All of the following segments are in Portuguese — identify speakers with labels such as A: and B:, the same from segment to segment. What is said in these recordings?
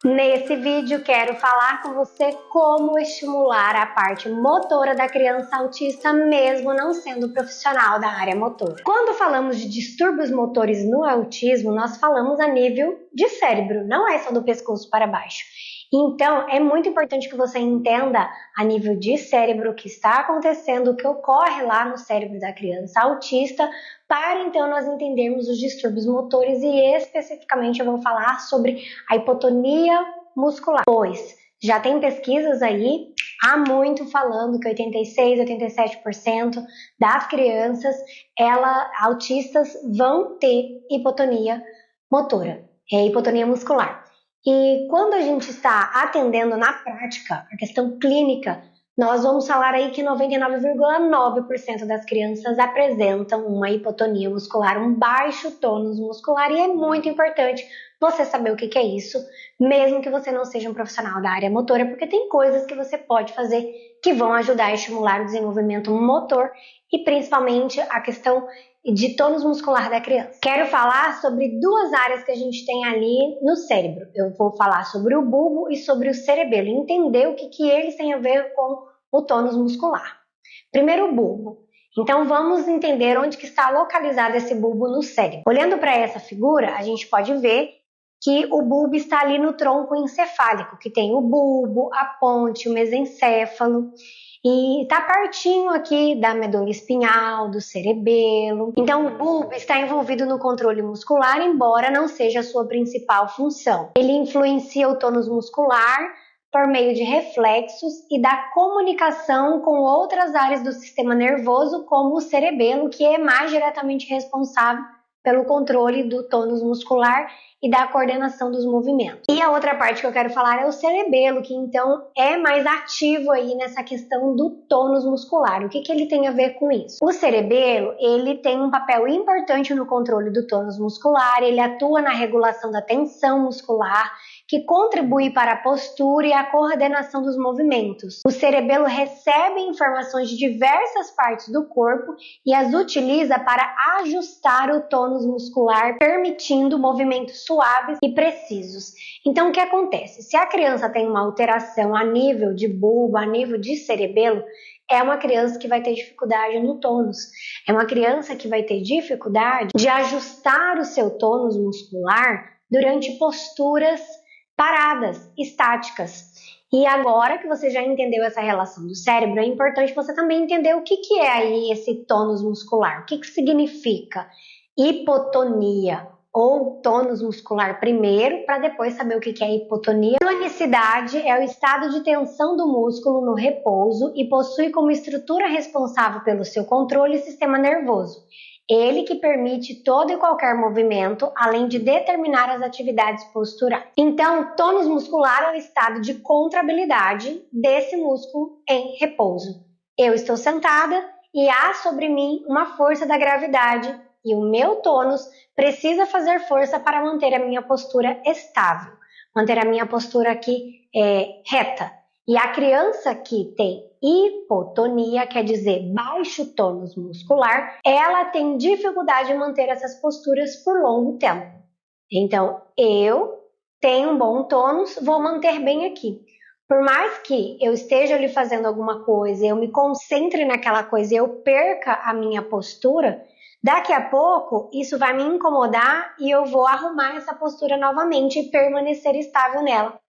A: Nesse vídeo quero falar com você como estimular a parte motora da criança autista mesmo não sendo profissional da área motora. Quando falamos de distúrbios motores no autismo, nós falamos a nível de cérebro, não é só do pescoço para baixo. Então, é muito importante que você entenda a nível de cérebro o que está acontecendo, o que ocorre lá no cérebro da criança autista, para então nós entendermos os distúrbios motores e especificamente eu vou falar sobre a hipotonia muscular. Pois já tem pesquisas aí há muito falando que 86, 87% das crianças autistas vão ter hipotonia motora, hipotonia muscular. E quando a gente está atendendo na prática a questão clínica, nós vamos falar aí que 99,9% das crianças apresentam uma hipotonia muscular, um baixo tônus muscular, e é muito importante você saber o que é isso, mesmo que você não seja um profissional da área motora, porque tem coisas que você pode fazer que vão ajudar a estimular o desenvolvimento motor e principalmente a questão de tônus muscular da criança. Quero falar sobre duas áreas que a gente tem ali no cérebro. Eu vou falar sobre o bulbo e sobre o cerebelo, entender o que eles têm a ver com o tônus muscular. Primeiro, o bulbo. Então vamos entender onde que está localizado esse bulbo no cérebro. Olhando para essa figura, a gente pode ver que o bulbo está ali no tronco encefálico, que tem o bulbo, a ponte, o mesencéfalo, e está pertinho aqui da medula espinhal, do cerebelo. Então o bulbo está envolvido no controle muscular, embora não seja a sua principal função. Ele influencia o tônus muscular por meio de reflexos e da comunicação com outras áreas do sistema nervoso, como o cerebelo, que é mais diretamente responsável pelo controle do tônus muscular e da coordenação dos movimentos. E a outra parte que eu quero falar é o cerebelo, que então é mais ativo aí nessa questão do tônus muscular. O que ele tem a ver com isso? O cerebelo, ele tem um papel importante no controle do tônus muscular, ele atua na regulação da tensão muscular, que contribui para a postura e a coordenação dos movimentos. O cerebelo recebe informações de diversas partes do corpo e as utiliza para ajustar o tônus muscular, permitindo movimentos suaves e precisos. Então, o que acontece? Se a criança tem uma alteração a nível de bulbo, a nível de cerebelo, é uma criança que vai ter dificuldade no tônus. É uma criança que vai ter dificuldade de ajustar o seu tônus muscular durante posturas paradas, estáticas. E agora que você já entendeu essa relação do cérebro, é importante você também entender o que é aí esse tônus muscular. O que significa hipotonia ou tônus muscular primeiro, para depois saber o que é hipotonia. Tonicidade é o estado de tensão do músculo no repouso e possui como estrutura responsável pelo seu controle o sistema nervoso. Ele que permite todo e qualquer movimento, além de determinar as atividades posturais. Então, tônus muscular é o estado de contrabilidade desse músculo em repouso. Eu estou sentada e há sobre mim uma força da gravidade e o meu tônus precisa fazer força para manter a minha postura estável, manter a minha postura aqui reta. E a criança que tem hipotonia, quer dizer baixo tônus muscular, ela tem dificuldade em manter essas posturas por longo tempo. Então, eu tenho um bom tônus, vou manter bem aqui. Por mais que eu esteja ali fazendo alguma coisa, eu me concentre naquela coisa e eu perca a minha postura, daqui a pouco isso vai me incomodar e eu vou arrumar essa postura novamente e permanecer estável nela.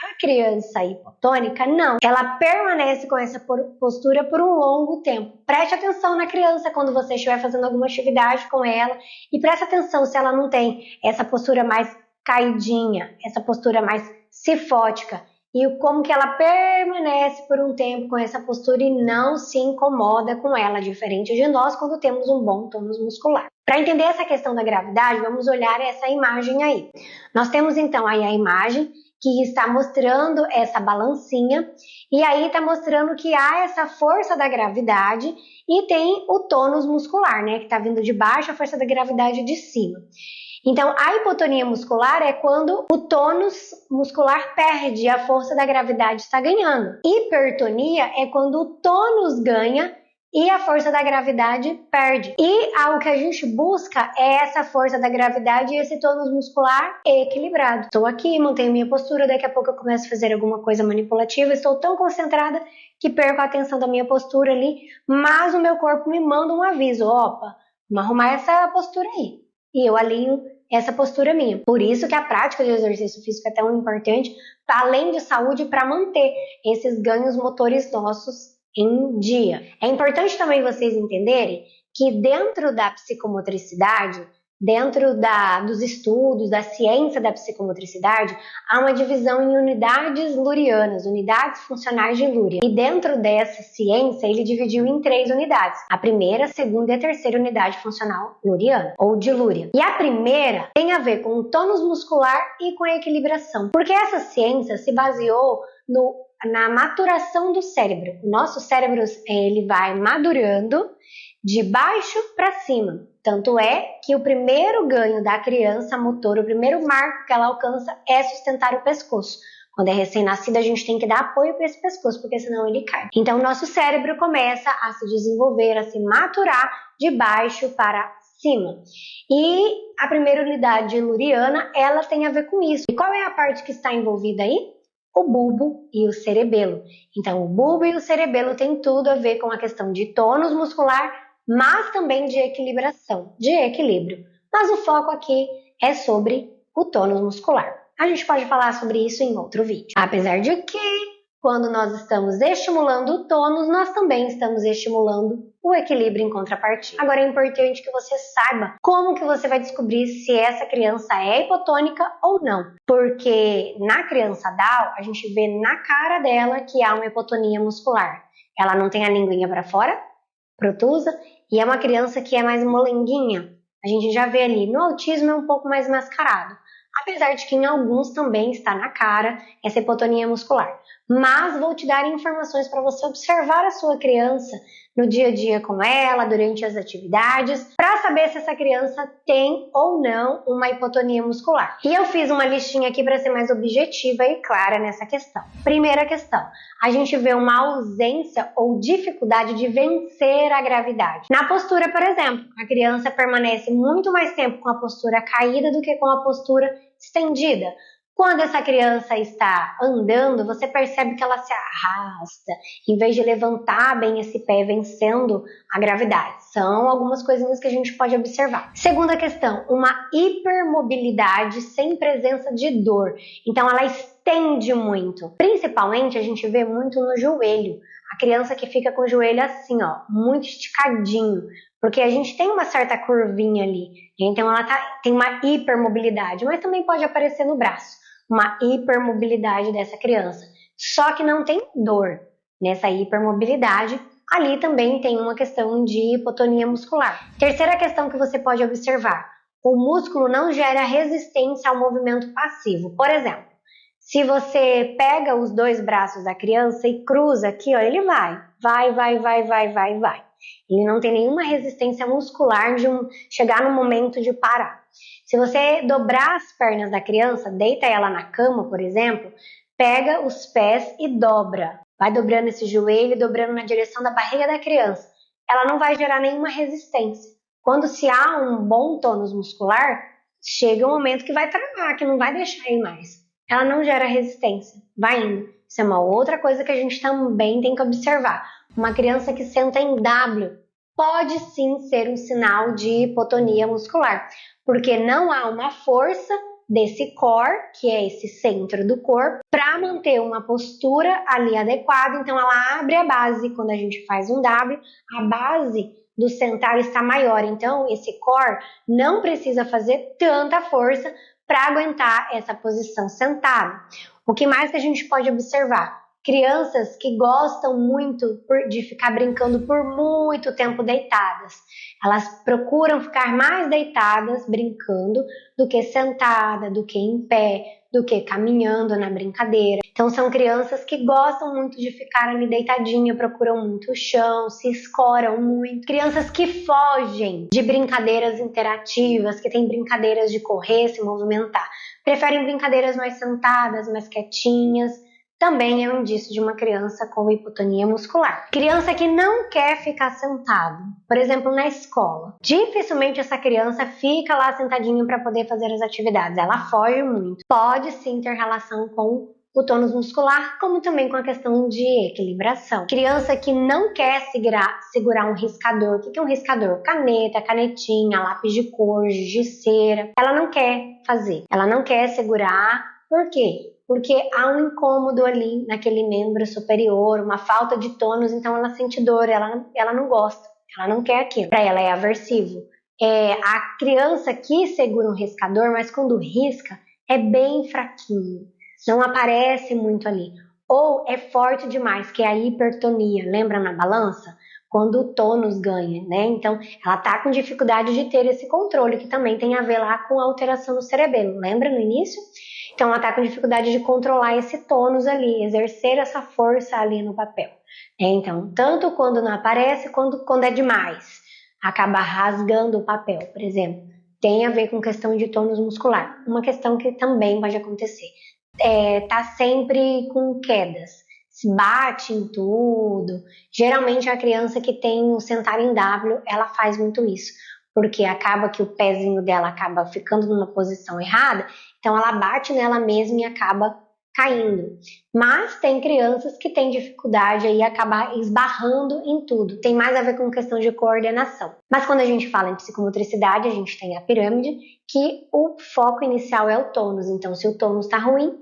A: A criança hipotônica, não. Ela permanece com essa postura por um longo tempo. Preste atenção na criança quando você estiver fazendo alguma atividade com ela e preste atenção se ela não tem essa postura mais caidinha, essa postura mais cifótica e como que ela permanece por um tempo com essa postura e não se incomoda com ela, diferente de nós quando temos um bom tônus muscular. Para entender essa questão da gravidade, vamos olhar essa imagem aí. Nós temos então aí a imagem que está mostrando essa balancinha, e aí está mostrando que há essa força da gravidade e tem o tônus muscular, né, que está vindo de baixo, a força da gravidade de cima. Então, a hipotonia muscular é quando o tônus muscular perde, a força da gravidade está ganhando. Hipertonia é quando o tônus ganha e a força da gravidade perde. E o que a gente busca é essa força da gravidade e esse tônus muscular equilibrado. Estou aqui, mantenho minha postura, daqui a pouco eu começo a fazer alguma coisa manipulativa, estou tão concentrada que perco a atenção da minha postura ali, mas o meu corpo me manda um aviso, opa, vamos arrumar essa postura aí. E eu alinho essa postura minha. Por isso que a prática de exercício físico é tão importante, além de saúde, para manter esses ganhos motores nossos em dia. É importante também vocês entenderem que dentro da psicomotricidade, dentro dos estudos, da ciência da psicomotricidade, há uma divisão em unidades lurianas, unidades funcionais de Luria. E dentro dessa ciência, ele dividiu em 3 unidades. A primeira, a segunda e a terceira unidade funcional luriana, ou de Luria. E a primeira tem a ver com o tônus muscular e com a equilibração. Porque essa ciência se baseou na maturação do cérebro. O nosso cérebro, ele vai madurando de baixo para cima. Tanto é que o primeiro ganho da criança motor, o primeiro marco que ela alcança é sustentar o pescoço. Quando é recém-nascido, a gente tem que dar apoio para esse pescoço, porque senão ele cai. Então, o nosso cérebro começa a se desenvolver, a se maturar de baixo para cima. E a primeira unidade luriana, ela tem a ver com isso. E qual é a parte que está envolvida aí? O bulbo e o cerebelo. Então, o bulbo e o cerebelo têm tudo a ver com a questão de tônus muscular, mas também de equilibração, de equilíbrio. Mas o foco aqui é sobre o tônus muscular. A gente pode falar sobre isso em outro vídeo. Apesar de que, quando nós estamos estimulando o tônus, nós também estamos estimulando o equilíbrio em contrapartida. Agora é importante que você saiba como que você vai descobrir se essa criança é hipotônica ou não. Porque na criança Down, a gente vê na cara dela que há uma hipotonia muscular. Ela não tem a linguinha para fora, protusa, e é uma criança que é mais molenguinha. A gente já vê ali. No autismo é um pouco mais mascarado. Apesar de que em alguns também está na cara essa hipotonia muscular. Mas vou te dar informações para você observar a sua criança no dia a dia com ela, durante as atividades, para saber se essa criança tem ou não uma hipotonia muscular. E eu fiz uma listinha aqui para ser mais objetiva e clara nessa questão. Primeira questão, a gente vê uma ausência ou dificuldade de vencer a gravidade. Na postura, por exemplo, a criança permanece muito mais tempo com a postura caída do que com a postura estendida. Quando essa criança está andando, você percebe que ela se arrasta, em vez de levantar bem esse pé vencendo a gravidade. São algumas coisinhas que a gente pode observar. Segunda questão, uma hipermobilidade sem presença de dor. Então ela estende muito. Principalmente a gente vê muito no joelho. A criança que fica com o joelho assim, ó, muito esticadinho. Porque a gente tem uma certa curvinha ali. Então ela tem uma hipermobilidade, mas também pode aparecer no braço. Uma hipermobilidade dessa criança. Só que não tem dor nessa hipermobilidade. Ali também tem uma questão de hipotonia muscular. Terceira questão que você pode observar. O músculo não gera resistência ao movimento passivo. Por exemplo, se você pega os 2 braços da criança e cruza aqui, ó, ele vai. Ele não tem nenhuma resistência muscular de chegar no momento de parar. Se você dobrar as pernas da criança, deita ela na cama, por exemplo, pega os pés e dobra. Vai dobrando esse joelho, dobrando na direção da barriga da criança. Ela não vai gerar nenhuma resistência. Quando se há um bom tônus muscular, chega um momento que vai travar, que não vai deixar ir mais. Ela não gera resistência, vai indo. Isso é uma outra coisa que a gente também tem que observar. Uma criança que senta em W pode sim ser um sinal de hipotonia muscular, porque não há uma força desse core, que é esse centro do corpo, para manter uma postura ali adequada. Então ela abre a base. Quando a gente faz um W, a base do sentar está maior. Então esse core não precisa fazer tanta força para aguentar essa posição sentada. O que mais que a gente pode observar? Crianças que gostam muito de ficar brincando por muito tempo deitadas. Elas procuram ficar mais deitadas brincando do que sentada, do que em pé, do que caminhando na brincadeira. Então são crianças que gostam muito de ficar ali deitadinha, procuram muito o chão, se escoram muito. Crianças que fogem de brincadeiras interativas, que têm brincadeiras de correr, se movimentar. Preferem brincadeiras mais sentadas, mais quietinhas. também é um indício de uma criança com hipotonia muscular. Criança que não quer ficar sentado, por exemplo, na escola. Dificilmente essa criança fica lá sentadinha para poder fazer as atividades, ela foge muito. Pode sim ter relação com o tônus muscular, como também com a questão de equilibração. Criança que não quer segurar um riscador. O que é um riscador? Caneta, canetinha, lápis de cor, giz de cera. Ela não quer fazer, ela não quer segurar. Por quê? Porque há um incômodo ali naquele membro superior, uma falta de tônus, então ela sente dor, ela não gosta, ela não quer aquilo. Para ela é aversivo. A criança que segura um riscador, mas quando risca, é bem fraquinho. Não aparece muito ali. Ou é forte demais, que é a hipertonia. Lembra na balança? Quando o tônus ganha, né? Então, ela tá com dificuldade de ter esse controle, que também tem a ver lá com a alteração do cerebelo. Lembra no início? Então, ela tá com dificuldade de controlar esse tônus ali, exercer essa força ali no papel. Então, tanto quando não aparece, quanto quando é demais. Acaba rasgando o papel, por exemplo. Tem a ver com questão de tônus muscular. Uma questão que também pode acontecer. Tá sempre com quedas, se bate em tudo. Geralmente a criança que tem o sentar em W, ela faz muito isso, porque acaba que o pezinho dela acaba ficando numa posição errada, então ela bate nela mesma e acaba caindo. Mas tem crianças que têm dificuldade aí acabar esbarrando em tudo. Tem mais a ver com questão de coordenação. Mas quando a gente fala em psicomotricidade, a gente tem a pirâmide, que o foco inicial é o tônus. Então, se o tônus está ruim,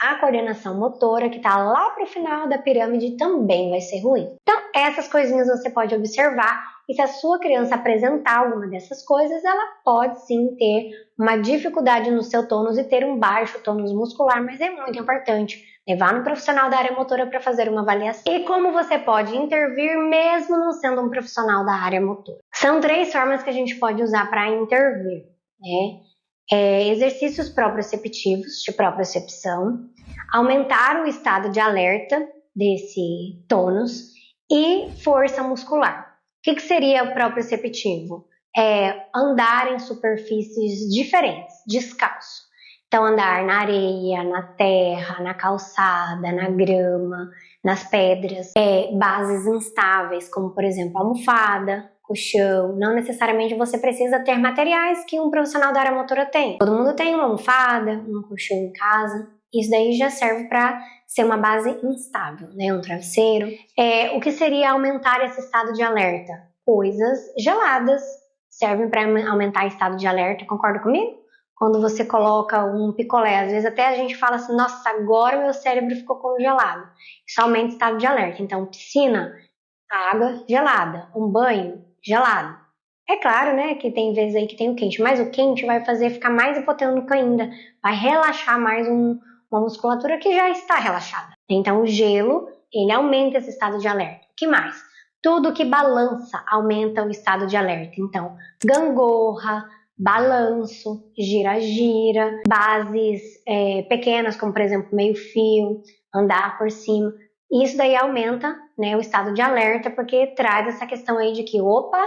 A: a coordenação motora, que está lá para o final da pirâmide, também vai ser ruim. Então, essas coisinhas você pode observar, e se a sua criança apresentar alguma dessas coisas, ela pode sim ter uma dificuldade no seu tônus e ter um baixo tônus muscular, mas é muito importante levar no profissional da área motora para fazer uma avaliação. E como você pode intervir mesmo não sendo um profissional da área motora? São 3 formas que a gente pode usar para intervir, né? Exercícios proprioceptivos, de propriocepção, aumentar o estado de alerta desse tônus e força muscular. O que seria o proprioceptivo? Andar em superfícies diferentes, descalço. Então, andar na areia, na terra, na calçada, na grama, nas pedras. Bases instáveis, como por exemplo almofada, colchão. Não necessariamente você precisa ter materiais que um profissional da área motora tem. Todo mundo tem uma almofada, um colchão em casa. Isso daí já serve para ser uma base instável, né? Um travesseiro. O que seria aumentar esse estado de alerta? Coisas geladas servem para aumentar o estado de alerta, concorda comigo? Quando você coloca um picolé, às vezes até a gente fala assim, nossa, agora meu cérebro ficou congelado. Isso aumenta o estado de alerta. Então, piscina, água gelada. Um banho, gelado. É claro, né, que tem vezes aí que tem o quente, mas o quente vai fazer ficar mais hipotônico ainda. Vai relaxar mais uma musculatura que já está relaxada. Então, o gelo, ele aumenta esse estado de alerta. O que mais? Tudo que balança aumenta o estado de alerta. Então, gangorra, balanço, gira-gira, bases pequenas, como por exemplo meio fio, andar por cima. Isso daí aumenta, né, o estado de alerta, porque traz essa questão aí de que, opa,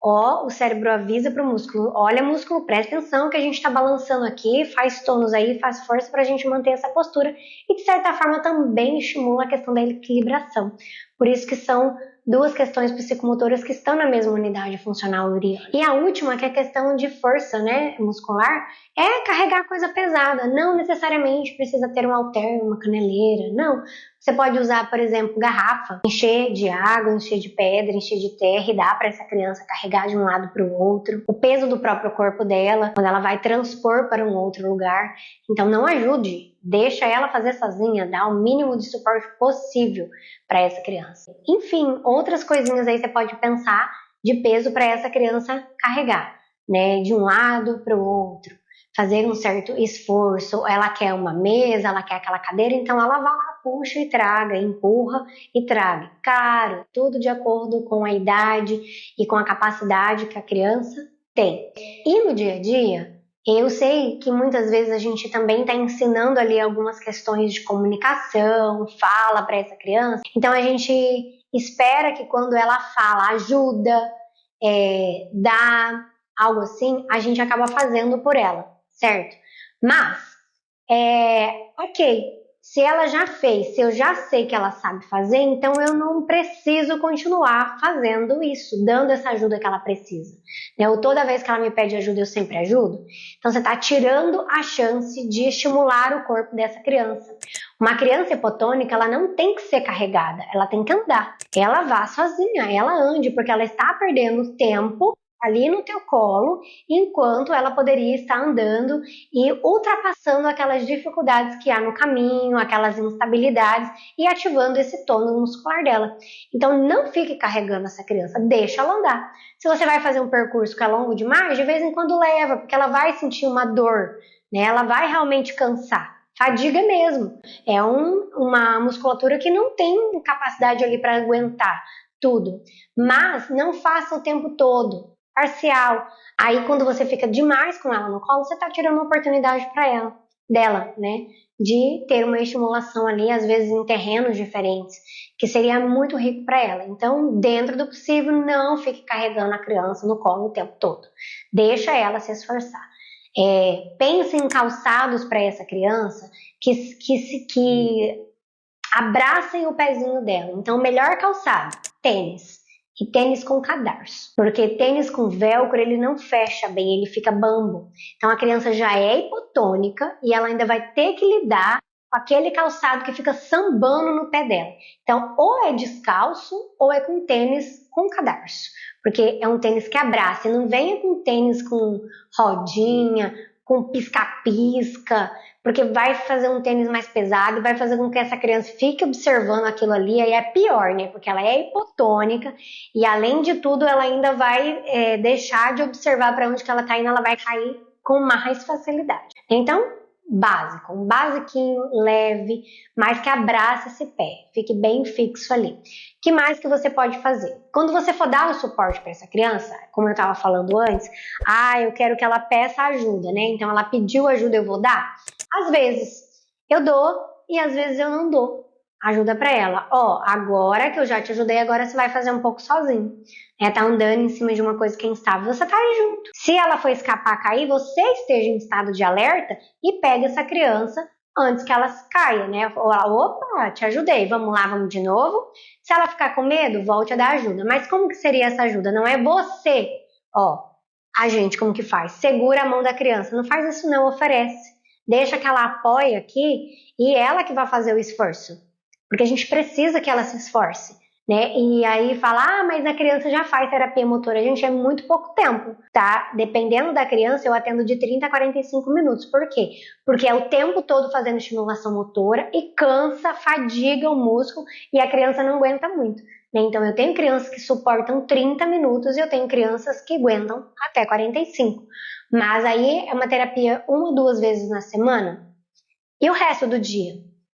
A: o cérebro avisa para o músculo, olha músculo, presta atenção que a gente está balançando aqui, faz tônus aí, faz força para a gente manter essa postura, e de certa forma também estimula a questão da equilibração. Por isso que são 2 questões psicomotoras que estão na mesma unidade funcional uriana. E a última, que é a questão de força, né, muscular, é carregar coisa pesada. Não necessariamente precisa ter um halter, uma caneleira, não. Você pode usar, por exemplo, garrafa, encher de água, encher de pedra, encher de terra e dar para essa criança carregar de um lado para o outro. O peso do próprio corpo dela, quando ela vai transpor para um outro lugar. Então não ajude, deixa ela fazer sozinha, dá o mínimo de suporte possível para essa criança. Enfim, outras coisinhas aí você pode pensar de peso para essa criança carregar, né? De um lado para o outro. Fazer um certo esforço, ela quer uma mesa, ela quer aquela cadeira, então ela vai lá, puxa e traga, empurra e traga. Claro, tudo de acordo com a idade e com a capacidade que a criança tem. E no dia a dia, eu sei que muitas vezes a gente também está ensinando ali algumas questões de comunicação, fala para essa criança, então a gente espera que quando ela fala, ajuda, dá, algo assim, a gente acaba fazendo por ela. Certo? Mas, ok, se ela já fez, se eu já sei que ela sabe fazer, então eu não preciso continuar fazendo isso, dando essa ajuda que ela precisa. Ou toda vez que ela me pede ajuda, eu sempre ajudo. Então você está tirando a chance de estimular o corpo dessa criança. Uma criança hipotônica, ela não tem que ser carregada, ela tem que andar. Ela vá sozinha, ela ande, porque ela está perdendo tempo ali no teu colo, enquanto ela poderia estar andando e ultrapassando aquelas dificuldades que há no caminho, aquelas instabilidades e ativando esse tônus muscular dela. Então não fique carregando essa criança, deixa ela andar. Se você vai fazer um percurso que é longo demais, de vez em quando leva, porque ela vai sentir uma dor, ela vai realmente cansar. Fadiga mesmo. É uma musculatura que não tem capacidade ali para aguentar tudo. Mas não faça o tempo todo. Parcial. Aí quando você fica demais com ela no colo, você tá tirando uma oportunidade para dela, de ter uma estimulação ali, às vezes em terrenos diferentes, que seria muito rico para ela. Então, dentro do possível, não fique carregando a criança no colo o tempo todo. Deixa ela se esforçar. Pense em calçados para essa criança que abracem o pezinho dela. Então, o melhor calçado, tênis. E tênis com cadarço, porque tênis com velcro ele não fecha bem, ele fica bambo. Então a criança já é hipotônica e ela ainda vai ter que lidar com aquele calçado que fica sambando no pé dela. Então ou é descalço ou é com tênis com cadarço, porque é um tênis que abraça. E não venha com tênis com rodinha, com pisca-pisca, porque vai fazer um tênis mais pesado e vai fazer com que essa criança fique observando aquilo ali, aí é pior, porque ela é hipotônica e além de tudo ela ainda vai deixar de observar para onde que ela está indo, ela vai cair com mais facilidade. Então, básico, um basiquinho leve, mas que abrace esse pé, fique bem fixo ali. Que mais que você pode fazer? Quando você for dar o suporte para essa criança, como eu estava falando antes, eu quero que ela peça ajuda, Então ela pediu ajuda, eu vou dar? Às vezes eu dou e às vezes eu não dou ajuda para ela. Agora que eu já te ajudei, agora você vai fazer um pouco sozinho. Tá andando em cima de uma coisa que é instável, você tá aí junto. Se ela for escapar, cair, você esteja em estado de alerta e pega essa criança antes que ela caia, Opa, te ajudei, vamos lá, vamos de novo. Se ela ficar com medo, volte a dar ajuda. Mas como que seria essa ajuda? Não é você, a gente como que faz? Segura a mão da criança, não faz isso não, oferece. Deixa que ela apoie aqui e ela que vai fazer o esforço. Porque a gente precisa que ela se esforce, E aí fala, mas a criança já faz terapia motora. Gente, é muito pouco tempo, tá? Dependendo da criança, eu atendo de 30 a 45 minutos. Por quê? Porque é o tempo todo fazendo estimulação motora e cansa, fadiga o músculo e a criança não aguenta muito. Então, eu tenho crianças que suportam 30 minutos e eu tenho crianças que aguentam até 45. Mas aí é uma terapia 1 ou 2 vezes na semana e o resto do dia.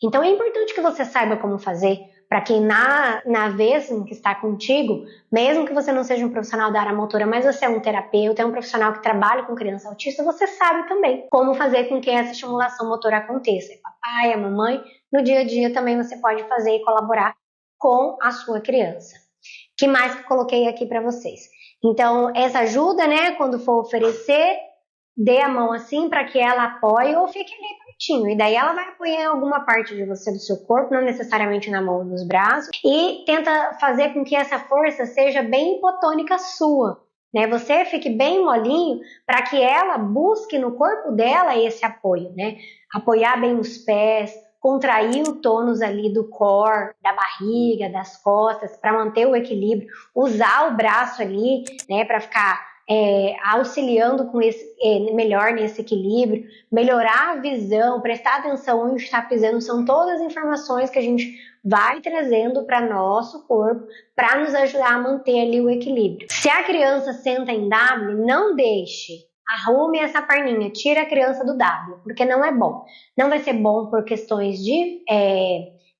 A: Então é importante que você saiba como fazer para que na vez em que está contigo, mesmo que você não seja um profissional da área motora, mas você é um terapeuta, é um profissional que trabalha com criança autista, você sabe também como fazer com que essa estimulação motora aconteça. Papai, a mamãe, no dia a dia também você pode fazer e colaborar com a sua criança. O que mais que eu coloquei aqui para vocês? Então, essa ajuda, quando for oferecer, dê a mão assim para que ela apoie ou fique ali pertinho. E daí ela vai apoiar em alguma parte de você, do seu corpo, não necessariamente na mão ou nos braços. E tenta fazer com que essa força seja bem hipotônica sua. Você fique bem molinho para que ela busque no corpo dela esse apoio. Apoiar bem os pés, contrair o tônus ali do core, da barriga, das costas, para manter o equilíbrio. Usar o braço ali, para ficar auxiliando com melhor nesse equilíbrio, melhorar a visão, prestar atenção onde está pisando, são todas informações que a gente vai trazendo para nosso corpo para nos ajudar a manter ali o equilíbrio. Se a criança senta em W, não deixe, arrume essa perninha, tira a criança do W, porque não é bom. Não vai ser bom por questões de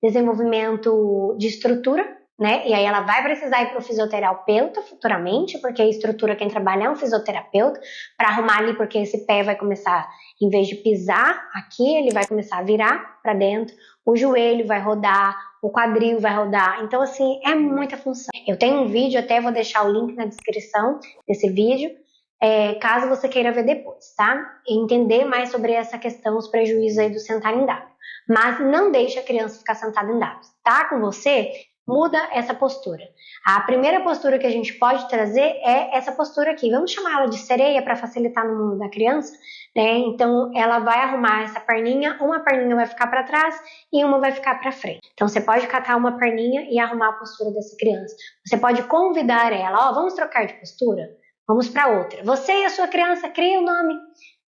A: desenvolvimento de estrutura, e aí ela vai precisar ir para o fisioterapeuta futuramente, porque a estrutura quem trabalha é um fisioterapeuta, para arrumar ali, porque esse pé vai começar, em vez de pisar aqui, ele vai começar a virar para dentro, o joelho vai rodar, o quadril vai rodar, então assim, é muita função. Eu tenho um vídeo, até vou deixar o link na descrição desse vídeo, caso você queira ver depois, tá? E entender mais sobre essa questão, os prejuízos aí do sentar em W. Mas não deixe a criança ficar sentada em W. Tá com você? Muda essa postura. A primeira postura que a gente pode trazer é essa postura aqui. Vamos chamar ela de sereia para facilitar no mundo da criança, né? Então ela vai arrumar essa perninha, uma perninha vai ficar para trás e uma vai ficar para frente. Então você pode catar uma perninha e arrumar a postura dessa criança. Você pode convidar ela, vamos trocar de postura? Vamos para outra. Você e a sua criança criem um nome.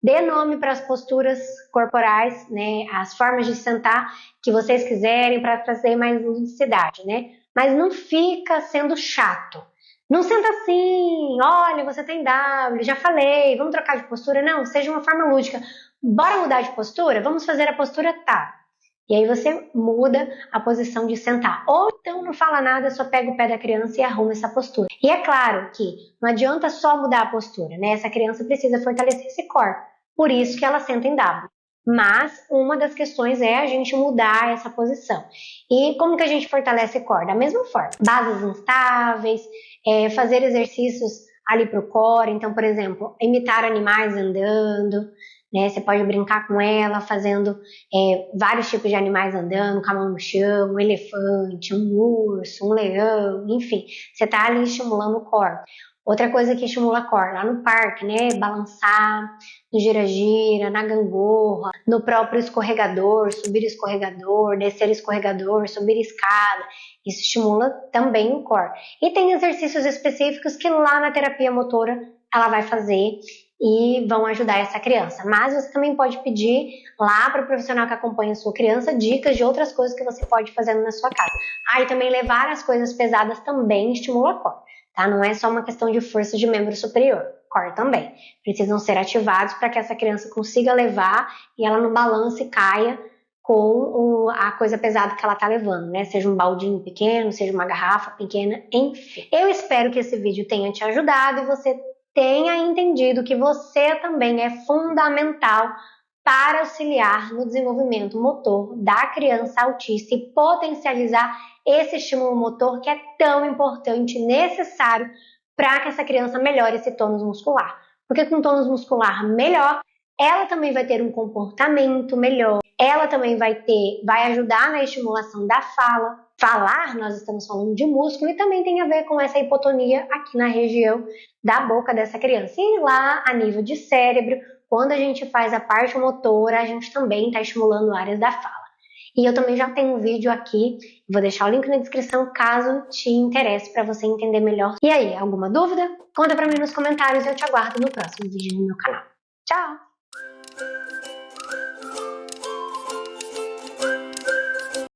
A: Dê nome para as posturas corporais, né, as formas de sentar que vocês quiserem para trazer mais ludicidade, né? Mas não fica sendo chato. Não senta assim, olha, você tem W, já falei, vamos trocar de postura. Não, seja uma forma lúdica. Bora mudar de postura? Vamos fazer a postura tá. E aí você muda a posição de sentar. Ou então não fala nada, só pega o pé da criança e arruma essa postura. E é claro que não adianta só mudar a postura, né? Essa criança precisa fortalecer esse core. Por isso que ela senta em W. Mas uma das questões é a gente mudar essa posição. E como que a gente fortalece o core? Da mesma forma. Bases instáveis, fazer exercícios ali para o core. Então, por exemplo, imitar animais andando. Né? Você pode brincar com ela fazendo vários tipos de animais andando, com a mão no chão, um elefante, um urso, um leão, enfim. Você está ali estimulando o core. Outra coisa que estimula a core, lá no parque, né? Balançar no gira-gira, na gangorra, no próprio escorregador, subir escorregador, descer escorregador, subir escada. Isso estimula também o core. E tem exercícios específicos que lá na terapia motora ela vai fazer e vão ajudar essa criança. Mas você também pode pedir lá para o profissional que acompanha a sua criança dicas de outras coisas que você pode fazer na sua casa. E também levar as coisas pesadas também estimula a core. Tá? Não é só uma questão de força de membro superior, core também. Precisam ser ativados para que essa criança consiga levar e ela não balance e caia com a coisa pesada que ela está levando, né? Seja um baldinho pequeno, seja uma garrafa pequena, enfim. Eu espero que esse vídeo tenha te ajudado e você tenha entendido que você também é fundamental para auxiliar no desenvolvimento motor da criança autista e potencializar esse estímulo motor que é tão importante e necessário para que essa criança melhore esse tônus muscular. Porque com tônus muscular melhor, ela também vai ter um comportamento melhor, ela também vai ajudar na estimulação da fala. Falar, nós estamos falando de músculo e também tem a ver com essa hipotonia aqui na região da boca dessa criança. E lá, a nível de cérebro, quando a gente faz a parte motora, a gente também está estimulando áreas da fala. E eu também já tenho um vídeo aqui, vou deixar o link na descrição caso te interesse para você entender melhor. E aí, alguma dúvida? Conta para mim nos comentários e eu te aguardo no próximo vídeo no meu canal. Tchau!